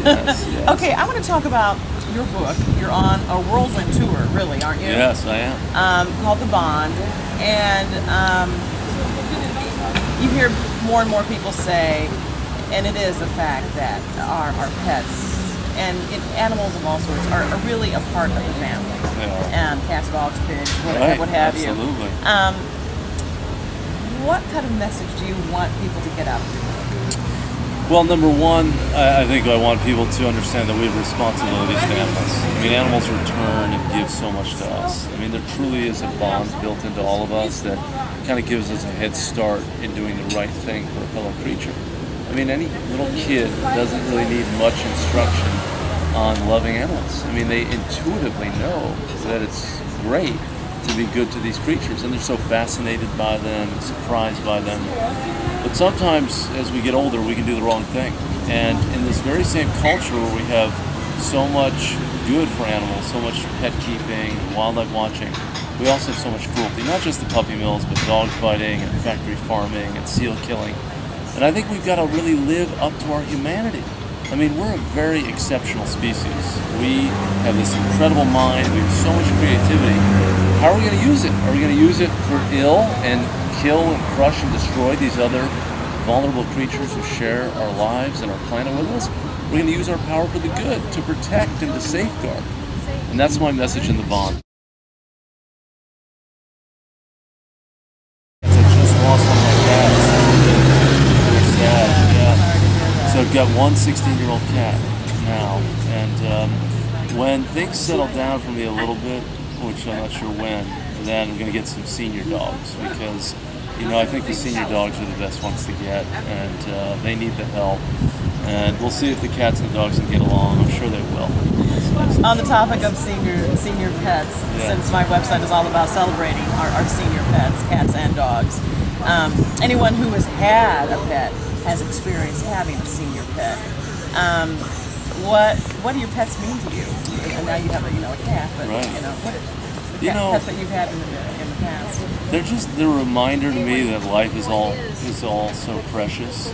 Yes, yes. Okay, I want to talk about your book. You're on a whirlwind tour, really, aren't you? Yes, I am. Called The Bond. And you hear more and more people say, and it is a fact, that our pets and animals of all sorts are really a part of the family. Cats, dogs, pigs, what have you. Absolutely. What kind of message do you want people to get out of your book? Well, number one, I think I want people to understand that we have responsibilities to animals. I mean, animals return and give so much to us. I mean, there truly is a bond built into all of us that kind of gives us a head start in doing the right thing for a fellow creature. I mean, any little kid doesn't really need much instruction on loving animals. I mean, they intuitively know that it's great to be good to these creatures, and they're so fascinated by them and surprised by them. But sometimes, as we get older, we can do the wrong thing. And in this very same culture where we have so much good for animals, so much pet keeping, wildlife watching, we also have so much cruelty, not just the puppy mills, but dog fighting and factory farming and seal killing. And I think we've got to really live up to our humanity. I mean, we're a very exceptional species. We have this incredible mind, we have so much creativity. How are we going to use it? Are we going to use it for ill and kill and crush and destroy these other vulnerable creatures who share our lives and our planet with us? We're going to use our power for the good, to protect and to safeguard. And that's my message in The Bond. I just lost one of my cats. Very sad, yeah. So I've got one 16-year-old cat now, and when things settle down for me a little bit, which I'm not sure when, then I'm going to get some senior dogs, because, you know, I think the senior dogs are the best ones to get, and they need the help. And we'll see if the cats and the dogs can get along. I'm sure they will. On the topic of senior pets, since my website is all about celebrating our senior pets, cats and dogs, anyone who has had a pet has experienced having a senior pet. What do your pets mean to you? And now you have a cat, but what pets that you've had in the past? They're a reminder to me that life is all so precious.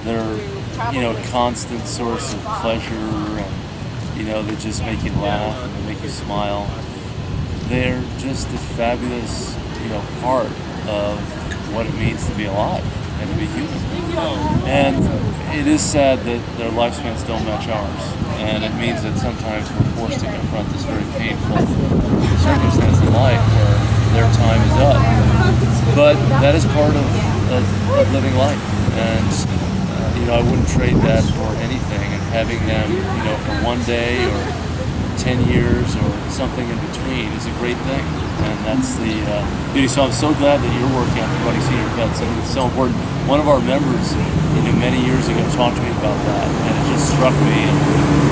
They're a constant source of pleasure, and they just make you laugh and they make you smile. They're just a fabulous part of what it means to be alive and to be human. And it is sad that their lifespans don't match ours, and it means that sometimes we're forced to confront this very painful circumstance in life where their time is up. But that is part of living life, and I wouldn't trade that for anything. And having them, for one day or 10 years or something in between is a great thing. And that's the beauty. So I'm so glad that you're working on promoting senior pets. I think it's so important. One of our members, many years ago talked to me about that, and it just struck me. And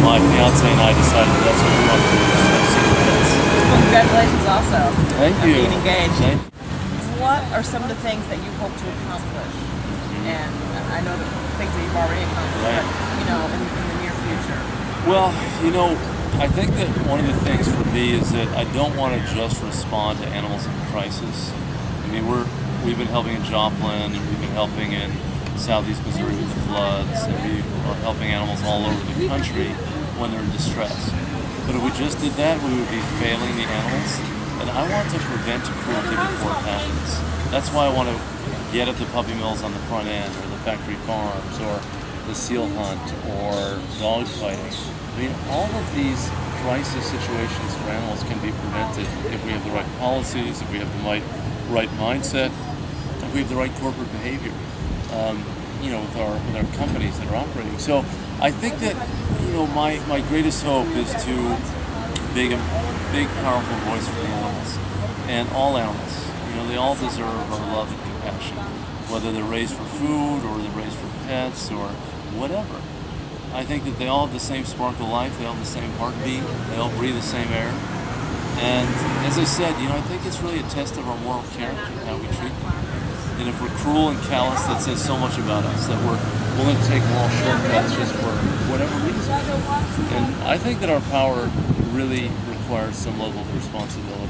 my fiance and I decided that's what we want to do, is senior pets. Well, congratulations also. Thank you. Being engaged. Thank you. What are some of the things that you hope to accomplish? And I know the things that you've already accomplished, Right. but in the near future. Well, I think that one of the things for me is that I don't want to just respond to animals in crisis. I mean, we've been helping in Joplin, and we've been helping in southeast Missouri with the floods, and we are helping animals all over the country when they're in distress. But if we just did that, we would be failing the animals. And I want to prevent cruelty before it happens. That's why I want to get at the puppy mills on the front end, or the factory farms, or the seal hunt, or dog fighting. I mean, all of these crisis situations for animals can be prevented if we have the right policies, if we have the right mindset, if we have the right corporate behavior, with our companies that are operating. So I think that, my greatest hope is to be a big, powerful voice for the animals, and all animals. They all deserve our love and compassion, whether they're raised for food or they're raised for pets or whatever. I think that they all have the same spark of life, they all have the same heartbeat, they all breathe the same air. And as I said, I think it's really a test of our moral character, how we treat them. And if we're cruel and callous, that says so much about us, that we're willing to take moral shortcuts just for whatever reason. And I think that our power really requires some level of responsibility.